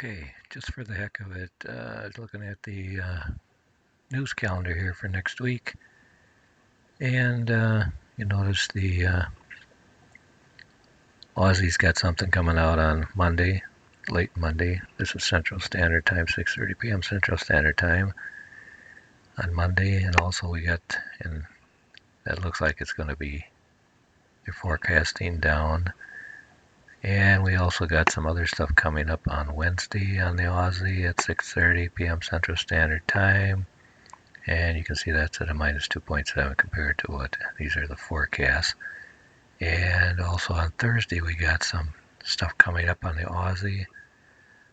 Okay, just for the heck of it, looking at the news calendar here for next week, and you notice the Aussie's got something coming out on Monday, late Monday. This is Central Standard Time, 6:30 p.m. Central Standard Time on Monday, and also we got, and that looks like it's going to be, they're forecasting down. And we also got some other stuff coming up on Wednesday on the Aussie at 6:30 p.m. Central Standard Time. And you can see that's at a minus 2.7 compared to what these are the forecasts. And also on Thursday we got some stuff coming up on the Aussie.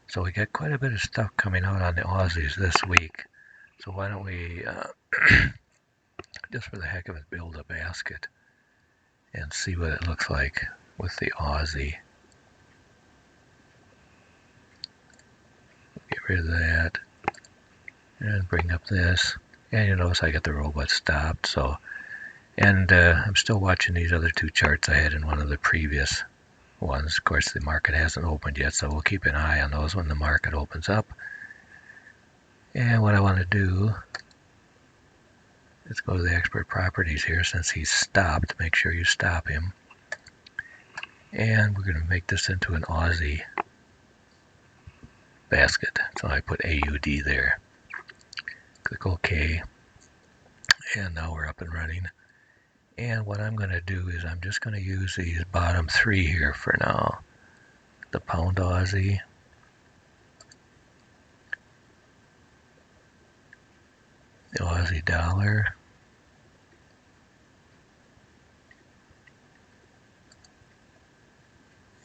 So we got quite a bit of stuff coming out on the Aussies this week. So why don't we, just for the heck of it, build a basket and see what it looks like with the Aussie. Get rid of that and bring up this. And you notice I got the robot stopped. So, and I'm still watching these other two charts I had in one of the previous ones. Of course, the market hasn't opened yet, so we'll keep an eye on those when the market opens up. And what I want to do is go to the expert properties here. Since he's stopped, make sure you stop him. And we're going to make this into an Aussie basket. So I put AUD there. Click OK. And now we're up and running. And what I'm going to do is I'm just going to use these bottom three here for now. The pound Aussie, the Aussie dollar,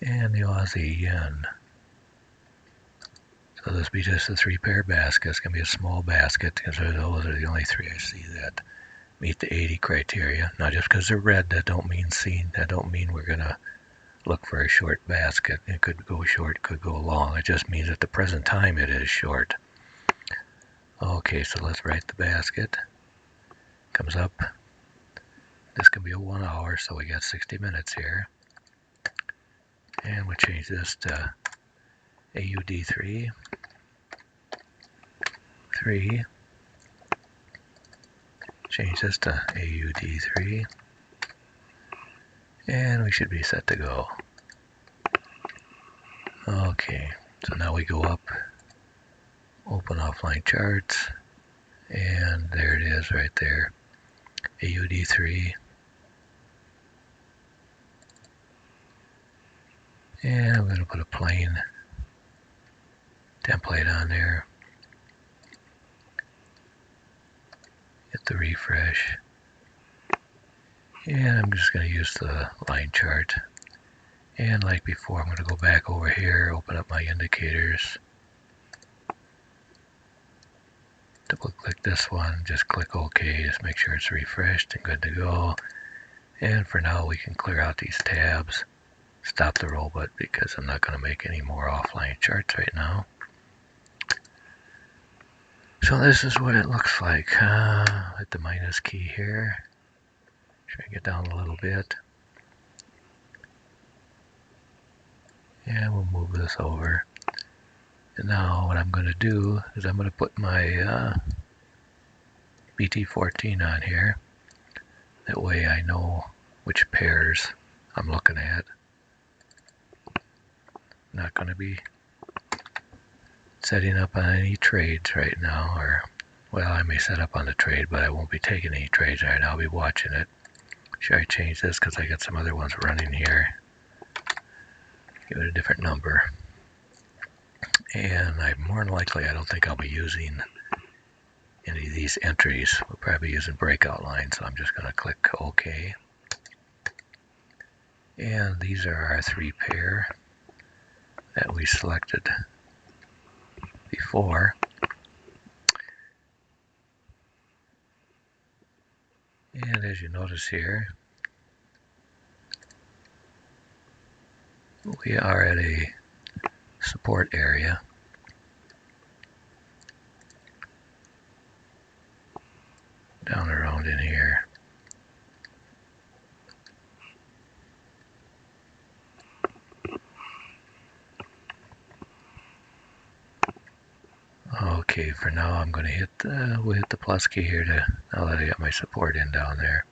and the Aussie yen. So this will be just a three-pair basket. It's going to be a small basket because those are the only three I see that meet the 80 criteria. Not just because they're red, that don't mean we're going to look for a short basket. It could go short, could go long. It just means at the present time it is short. Okay, so let's write the basket. Comes up. This can be a 1 hour, so we got 60 minutes here. And we'll change this to AUD3. 3. Change this to AUD3. And we should be set to go. Okay, so now we go up, open offline charts, and there it is right there, AUD3. And I'm going to put a plain template on there. Hit the refresh. And I'm just going to use the line chart. And like before, I'm going to go back over here, open up my indicators. Double click this one, just click OK, just make sure it's refreshed and good to go. And for now, we can clear out these tabs. Stop the robot because I'm not going to make any more offline charts right now. So this is what it looks like. Hit the minus key here. Try to get down a little bit. And we'll move this over. And now what I'm going to do is I'm going to put my BT14 on here. That way I know which pairs I'm looking at. Not going to be setting up on any trades right now, or well, I may set up on the trade, but I won't be taking any trades right now. I'll be watching it. Should I change this because I got some other ones running here? Give it a different number. And more than likely, I don't think I'll be using any of these entries. We'll probably be using breakout lines, so I'm just going to click OK. And these are our three pair that we selected before. And as you notice here, we are at a support area. Down around in here. Okay, for now I'm going to hit we'll hit the plus key here to, now that I got my support in down there.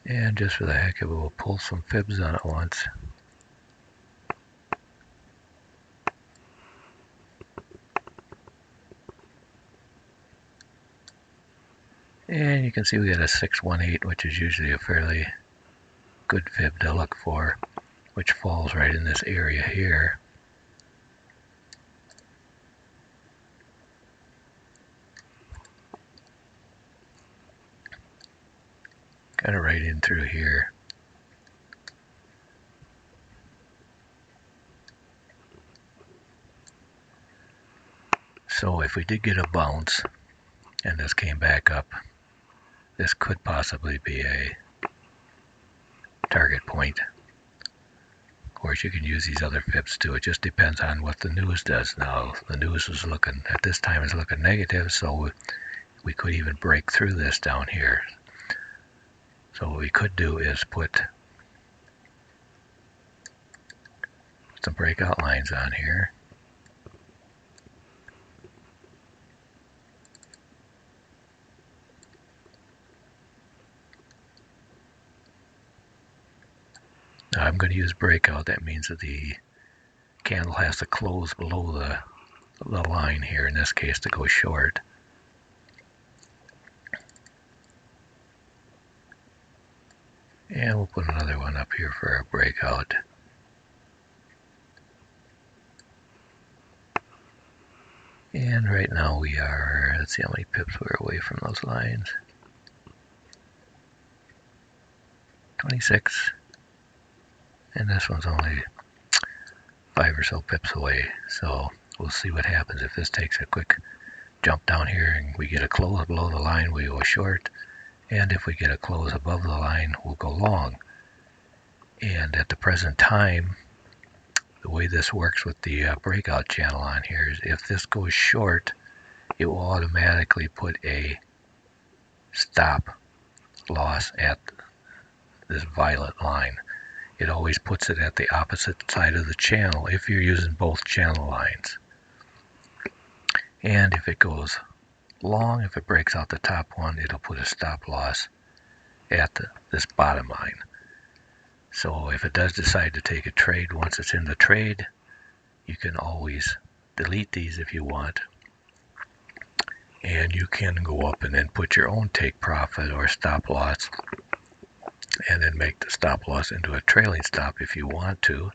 And just for the heck of it, we'll pull some fibs on it once. And you can see we got a 618, which is usually a fairly good fib to look for, which falls right in this area here. Kind of right in through here. So if we did get a bounce and this came back up, this could possibly be a target point. Of course, you can use these other fibs too. It just depends on what the news does. Now, the news is looking, at this time, is looking negative, so we could even break through this down here. So what we could do is put some breakout lines on here. Now I'm going to use breakout. That means that the candle has to close below the line here, in this case, to go short. And we'll put another one up here for a breakout. And right now we are, let's see how many pips we're away from those lines. 26. And this one's only 5 or so pips away. So we'll see what happens if this takes a quick jump down here and we get a close below the line, we go short. And if we get a close above the line, we'll go long. And at the present time, the way this works with the breakout channel on here is if this goes short, it will automatically put a stop loss at this violet line. It always puts it at the opposite side of the channel if you're using both channel lines. And if it goes long, if it breaks out the top one, it'll put a stop loss at this bottom line. So if it does decide to take a trade, once it's in the trade, you can always delete these if you want. And you can go up and then put your own take profit or stop loss, and then make the stop loss into a trailing stop if you want to.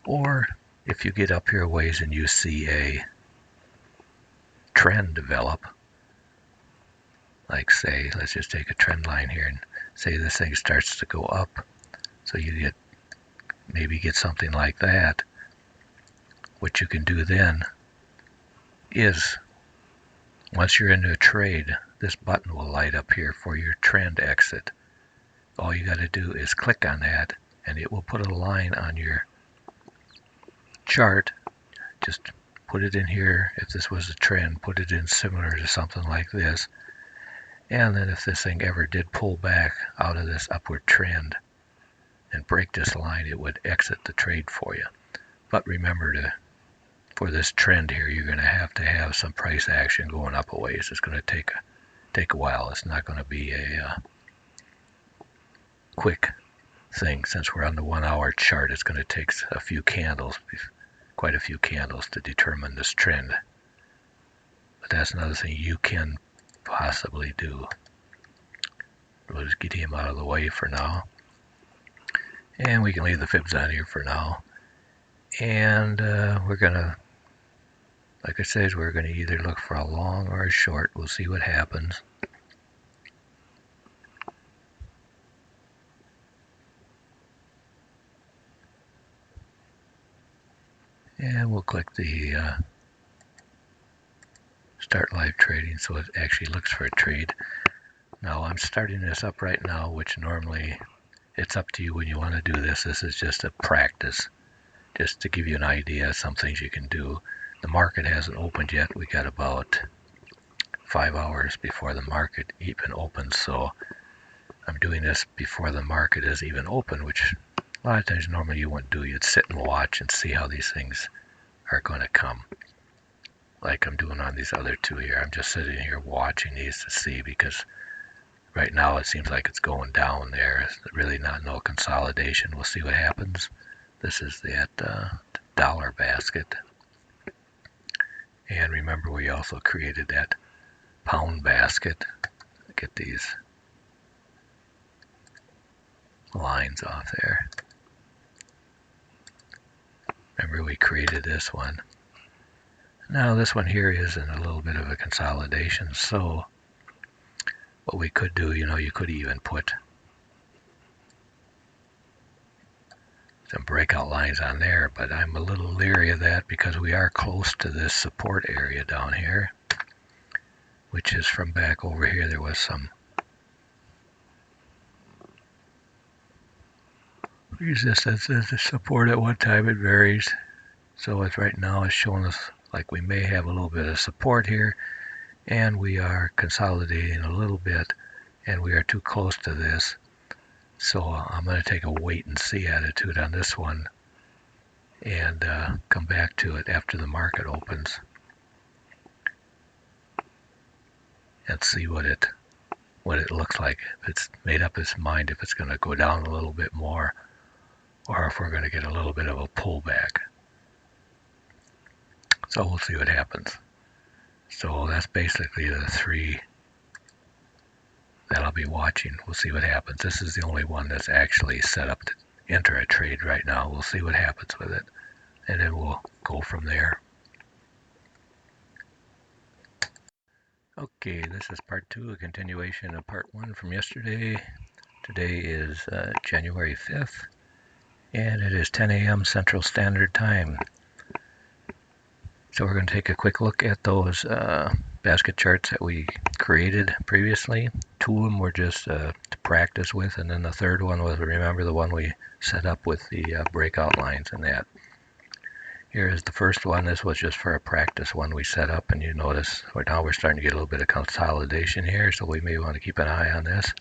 Or if you get up here a ways and you see a trend develop, like say, let's just take a trend line here and say this thing starts to go up, so you maybe get something like that. What you can do then is, once you're into a trade, this button will light up here for your trend exit. All you got to do is click on that and it will put a line on your chart. Just put it in here. If this was a trend, put it in similar to something like this. And then if this thing ever did pull back out of this upward trend and break this line, it would exit the trade for you. But remember, for this trend here, you're going to have some price action going up a ways. It's going to take a while. It's not going to be a quick thing. Since we're on the 1 hour chart, it's going to take a few candles, quite a few candles, to determine this trend. But that's another thing you can possibly do. We'll just get him out of the way for now. And we can leave the fibs on here for now. And we're going to, like I said, we're going to either look for a long or a short. We'll see what happens. And we'll click the start live trading so it actually looks for a trade. Now I'm starting this up right now, which normally it's up to you when you want to do this. This is just a practice, just to give you an idea of some things you can do. The market hasn't opened yet. We got about 5 hours before the market even opens, so I'm doing this before the market is even open, which a lot of times normally you wouldn't do. You'd sit and watch and see how these things are going to come. Like I'm doing on these other two here. I'm just sitting here watching these to see, because right now it seems like it's going down there. It's really not no consolidation. We'll see what happens. This is that dollar basket. And remember, we also created that pound basket. Get these lines off there. Remember, we created this one. Now this one here is in a little bit of a consolidation, so what we could do, you could even put some breakout lines on there, but I'm a little leery of that because we are close to this support area down here, which is from back over here. There was some, use this as a support at one time. It varies. So it's right now it's showing us like we may have a little bit of support here, and we are consolidating a little bit, and we are too close to this. So I'm going to take a wait and see attitude on this one, and come back to it after the market opens and see what it looks like. If it's made up its mind if it's going to go down a little bit more, or if we're going to get a little bit of a pullback. So we'll see what happens. So that's basically the three that I'll be watching. We'll see what happens. This is the only one that's actually set up to enter a trade right now. We'll see what happens with it, and then we'll go from there. Okay, this is part 2, a continuation of part 1 from yesterday. Today is January 5th, and it is 10 a.m. Central Standard Time. So we're going to take a quick look at those basket charts that we created previously. 2 of them were just to practice with, and then the third one was, remember, the one we set up with the breakout lines and that. Here is the first one. This was just for a practice one we set up, and you notice now we're starting to get a little bit of consolidation here, so we may want to keep an eye on this.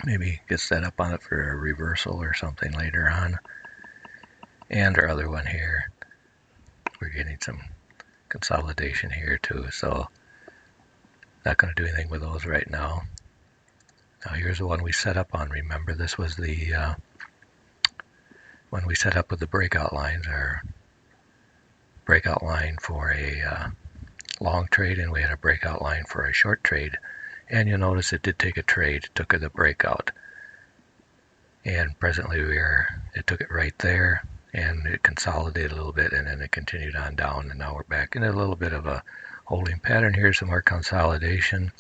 Maybe get set up on it for a reversal or something later on. And our other one here, we're getting some consolidation here too, so not going to do anything with those right now. Now here's the one we set up on. Remember, this was the when we set up with the breakout lines, our breakout line for a long trade, and we had a breakout line for a short trade. And you'll notice it did take a trade, it took the breakout, and presently it took it right there, and it consolidated a little bit, and then it continued on down, and now we're back in a little bit of a holding pattern here, some more consolidation.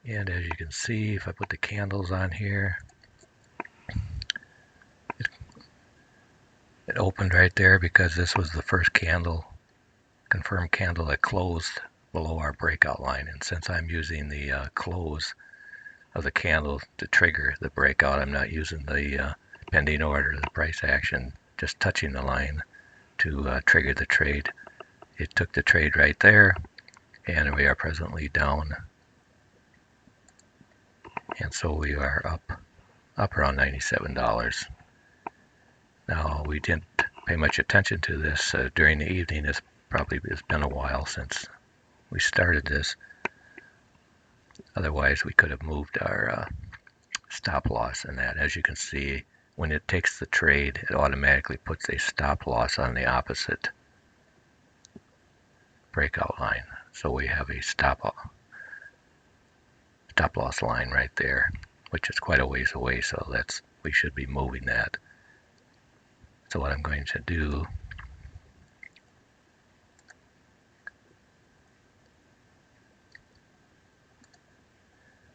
And as you can see, if I put the candles on here, it opened right there because this was the first candle, confirmed candle, that closed below our breakout line. And since I'm using the close of the candle to trigger the breakout, I'm not using the pending order, the price action, just touching the line to trigger the trade. It took the trade right there, and we are presently down, and so we are up around $97. Now, we didn't pay much attention to this during the evening. It's been a while since we started this. Otherwise, we could have moved our stop loss in that. As you can see, when it takes the trade, it automatically puts a stop loss on the opposite breakout line. So we have a stop loss line right there, which is quite a ways away, so we should be moving that. So what I'm going to do,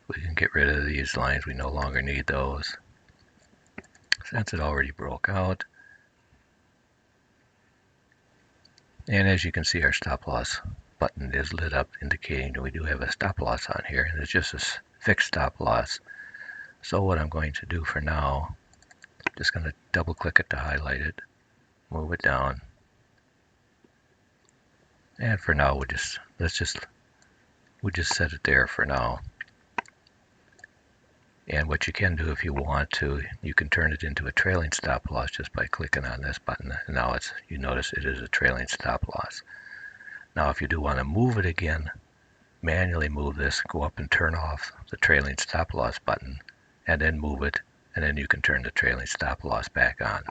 we can get rid of these lines. We no longer need those since it already broke out. And as you can see, our stop loss button is lit up, indicating that we do have a stop loss on here, and it's just a fixed stop loss. So what I'm going to do for now, just going to double click it to highlight it, move it down, and for now we'll just set it there for now. And what you can do if you want to, you can turn it into a trailing stop loss just by clicking on this button. And now you notice it is a trailing stop loss. Now if you do want to move it again, manually move this, go up and turn off the trailing stop loss button, and then move it, and then you can turn the trailing stop loss back on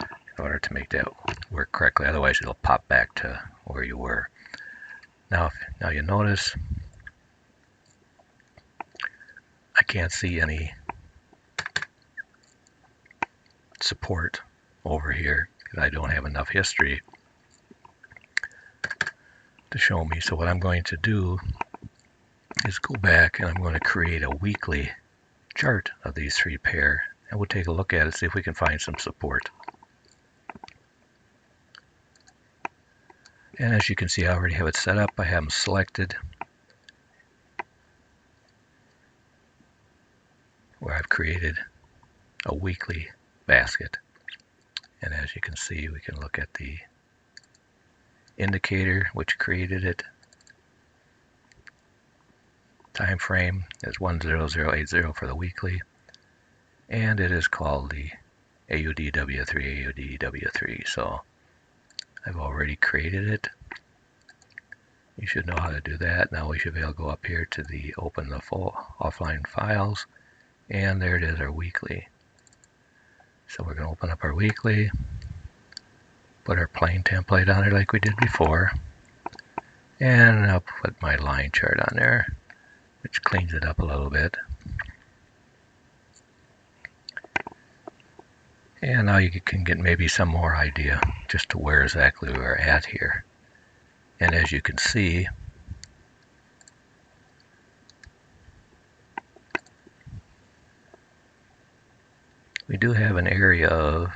in order to make that work correctly. Otherwise it'll pop back to where you were. Now you notice I can't see any support over here because I don't have enough history to show me. So what I'm going to do is go back and I'm going to create a weekly chart of these three pair, and we'll take a look at it, see if we can find some support. And as you can see, I already have it set up. I have them selected where I've created a weekly basket. And as you can see, we can look at the indicator which created it. Time frame is 10080 for the weekly, and it is called the AUDW3. So I've already created it. You should know how to do that. Now we should be able to go up here to the open the full offline files, and there it is, our weekly. So we're going to open up our weekly, put our plain template on it like we did before, and I'll put my line chart on there, which cleans it up a little bit. And now you can get maybe some more idea just to where exactly we're at here. And as you can see, we do have an area of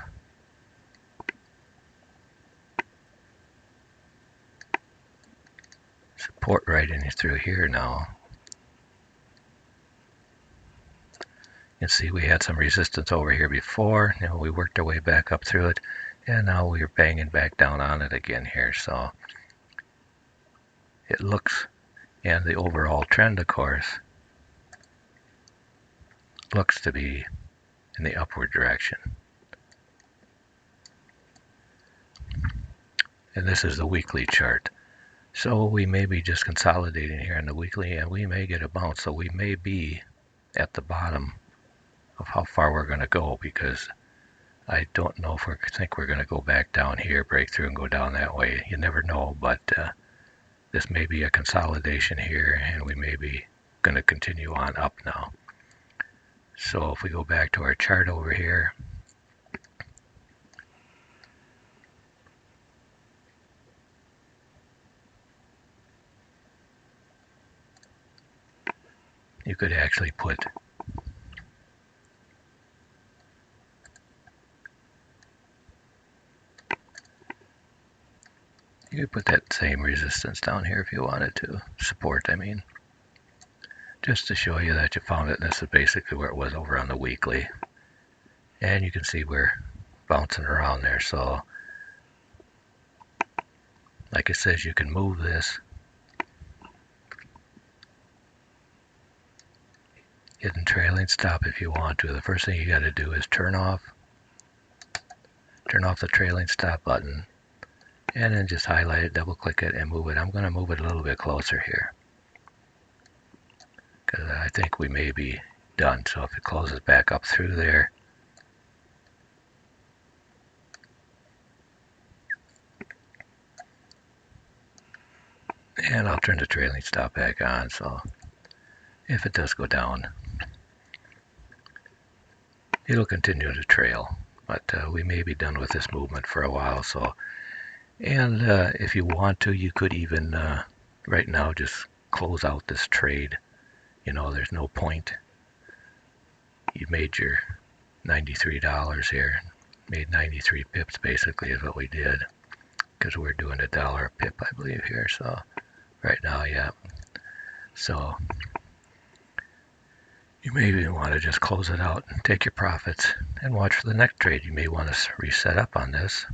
support right in through here now. You can see we had some resistance over here before. Now we worked our way back up through it, and now we're banging back down on it again here. So it looks, and the overall trend, of course, looks to be in the upward direction. And this is the weekly chart. So we may be just consolidating here on the weekly, and we may get a bounce. So we may be at the bottom of how far we're going to go, because I don't know if we think we're going to go back down here, break through and go down that way. You never know, but this may be a consolidation here, and we may be going to continue on up now. So if we go back to our chart over here, you could actually put that same resistance down here if you wanted to. Support, I mean. Just to show you that you found it, and this is basically where it was over on the weekly. And you can see we're bouncing around there. So, like it says, you can move this. Hidden trailing stop if you want to. The first thing you got to do is turn off the trailing stop button, and then just highlight it, double click it, and move it. I'm going to move it a little bit closer here, because I think we may be done. So if it closes back up through there, and I'll turn the trailing stop back on, so if it does go down, it'll continue to trail. But we may be done with this movement for a while. So, and if you want to, you could even right now just close out this trade. You know, there's no point. You made your $93 here, made 93 pips basically is what we did, because we're doing $1 a pip, I believe, here. So right now, yeah. So you may even want to just close it out and take your profits and watch for the next trade. You may want to reset up on this.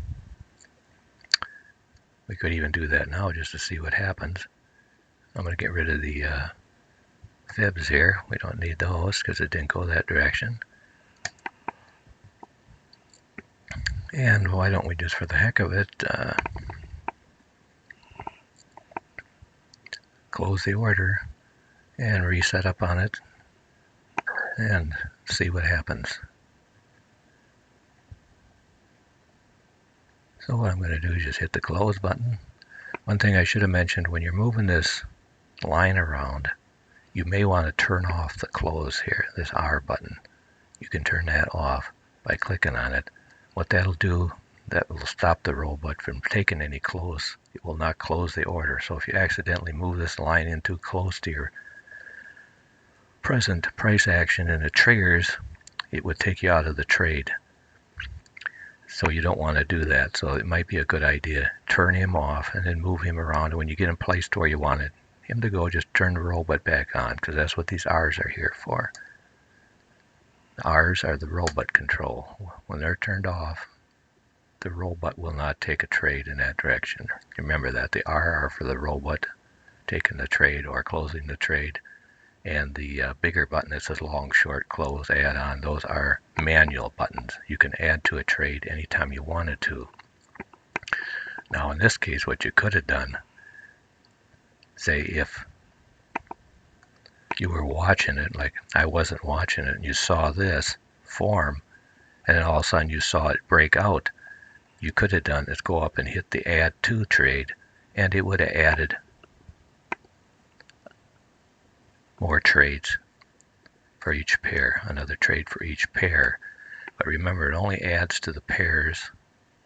We could even do that now just to see what happens. I'm going to get rid of the fibs here. We don't need those because it didn't go that direction. And why don't we just, for the heck of it, close the order and reset up on it and see what happens. So what I'm going to do is just hit the close button. One thing I should have mentioned, when you're moving this line around, you may want to turn off the close here, this R button. You can turn that off by clicking on it. What that'll do, that will stop the robot from taking any close. It will not close the order. So if you accidentally move this line in too close to your present price action and it triggers, it would take you out of the trade. So you don't want to do that. So it might be a good idea. Turn him off and then move him around. And when you get him placed where you want him to go, just turn the robot back on, because that's what these R's are here for. The R's are the robot control. When they're turned off, the robot will not take a trade in that direction. Remember that. The R are for the robot taking the trade or closing the trade. And the bigger button that says long, short, close, add on, those are manual buttons. You can add to a trade anytime you wanted to. Now in this case, what you could have done, say if you were watching it, like I wasn't watching it, and you saw this form, and then all of a sudden you saw it break out, you could have done is go up and hit the add to trade, and it would have added more trades for each pair, another trade for each pair. But remember, it only adds to the pairs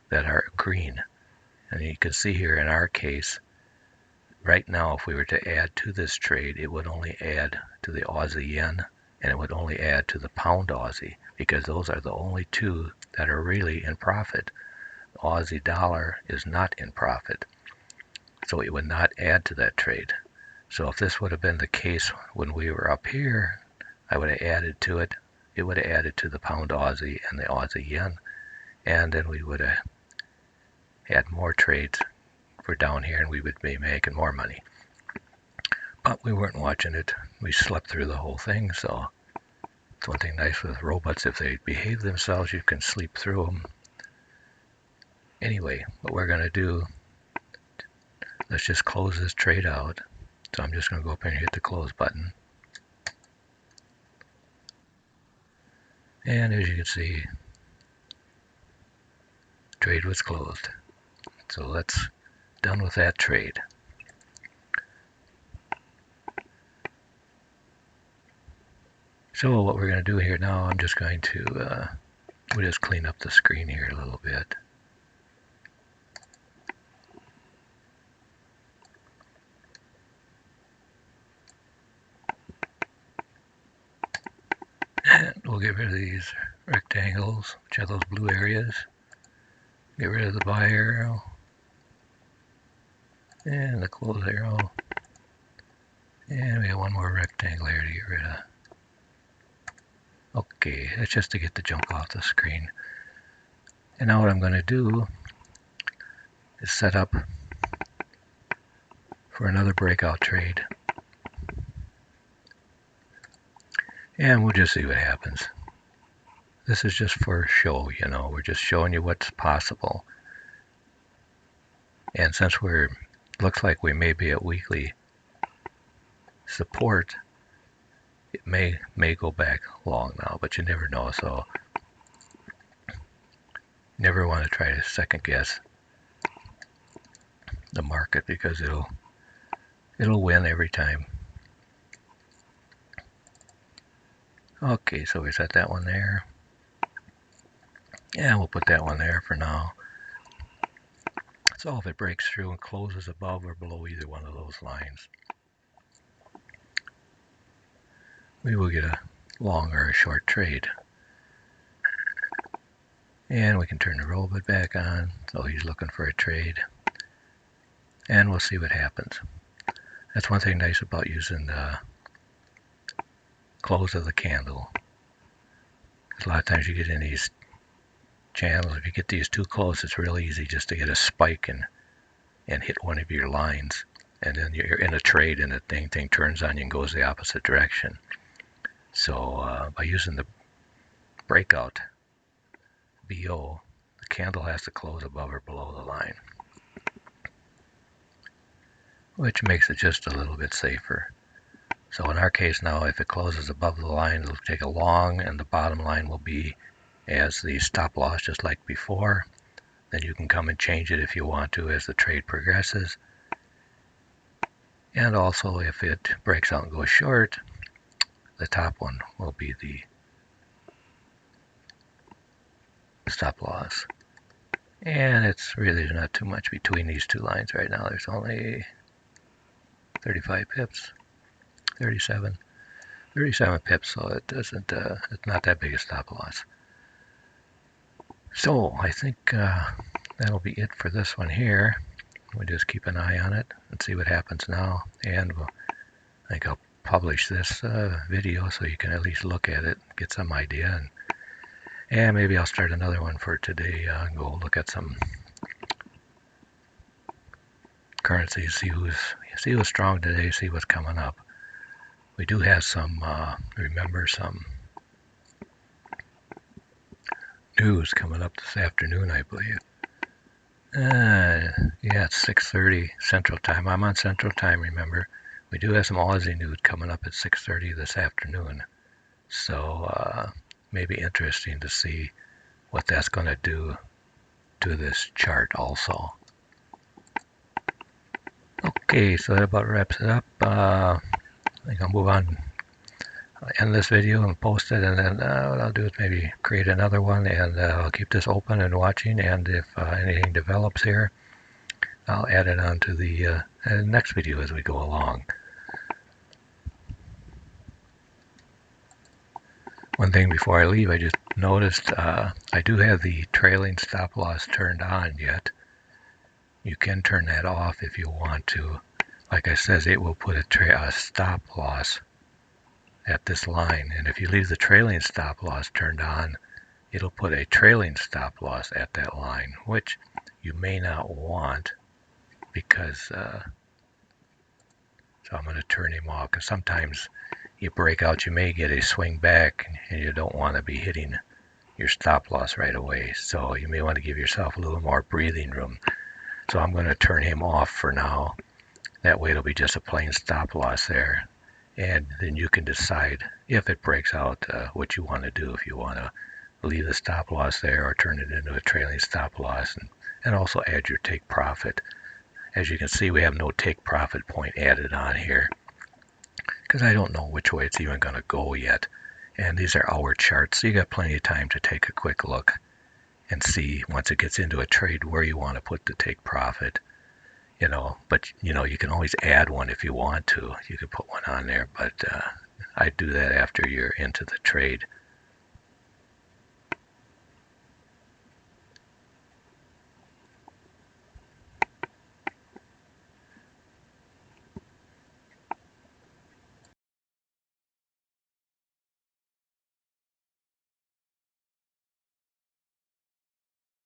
that are green. And you can see here in our case, right now if we were to add to this trade, it would only add to the Aussie yen and it would only add to the pound Aussie, because those are the only two that are really in profit. The Aussie dollar is not in profit, so it would not add to that trade. So if this would have been the case when we were up here, I would have added to it. It would have added to the pound Aussie and the Aussie yen, and then we would have had more trades for down here and we would be making more money. But we weren't watching it. We slept through the whole thing. So it's one thing nice with robots. If they behave themselves, you can sleep through them. Anyway, what we're going to do, let's just close this trade out. So I'm just going to go up here and hit the close button. And as you can see, trade was closed. So let's done with that trade. So what we're going to do here now, I'm just going to we'll just clean up the screen here a little bit. And we'll get rid of these rectangles, which are those blue areas. Get rid of the buy arrow and the close arrow. And we have one more rectangle here to get rid of. Okay, that's just to get the junk off the screen. And now what I'm going to do is set up for another breakout trade. And we'll just see what happens. This is just for show, you know, we're just showing you what's possible. And since looks like we may be at weekly support, it may go back long now, but you never know. So never want to try to second guess the market, because it'll win every time. Okay, so we set that one there. Yeah, we'll put that one there for now. So if it breaks through and closes above or below either one of those lines, we will get a long or a short trade. And we can turn the robot back on, so he's looking for a trade. And we'll see what happens. That's one thing nice about using the close of the candle. A lot of times you get in these channels, if you get these too close, it's really easy just to get a spike and hit one of your lines. and then you're in a trade and the thing turns on you and goes the opposite direction. So by using the breakout BO, the candle has to close above or below the line, which makes it just a little bit safer. So in our case now, if it closes above the line, it'll take a long, and the bottom line will be as the stop loss, just like before. Then you can come and change it if you want to as the trade progresses. And also, if it breaks out and goes short, the top one will be the stop loss. And it's really not too much between these two lines right now. There's only 35 pips, 37 pips, so it doesn't, it's not that big a stop loss. So I think that'll be it for this one here. We just keep an eye on it and see what happens now. And I think I'll publish this video so you can at least look at it, get some idea, and maybe I'll start another one for today. Go look at some currencies, see who's strong today, see what's coming up. We do have some, remember, some news coming up this afternoon, I believe. Yeah, it's 6:30 Central Time. I'm on Central Time, remember. We do have some Aussie news coming up at 6:30 this afternoon. So maybe interesting to see what that's going to do to this chart also. Okay, so that about wraps it up. I think I'll move on, end this video and post it, and then what I'll do is maybe create another one, and I'll keep this open and watching, and if anything develops here, I'll add it on to the next video as we go along. One thing before I leave, I just noticed I do have the trailing stop loss turned on yet. You can turn that off if you want to. Like I said, it will put a stop loss at this line, and if you leave the trailing stop loss turned on, it'll put a trailing stop loss at that line, which you may not want, because so I'm going to turn him off, because sometimes you break out, you may get a swing back, and you don't want to be hitting your stop loss right away, so you may want to give yourself a little more breathing room. So I'm going to turn him off for now. That way it'll be just a plain stop loss there, and then you can decide if it breaks out what you want to do, if you want to leave the stop loss there or turn it into a trailing stop loss, and also add your take profit. As you can see, we have no take profit point added on here because I don't know which way it's even going to go yet, and these are hour charts, so you got plenty of time to take a quick look and see once it gets into a trade where you want to put the take profit. But you can always add one if you want to. You can put one on there, but I do that after you're into the trade.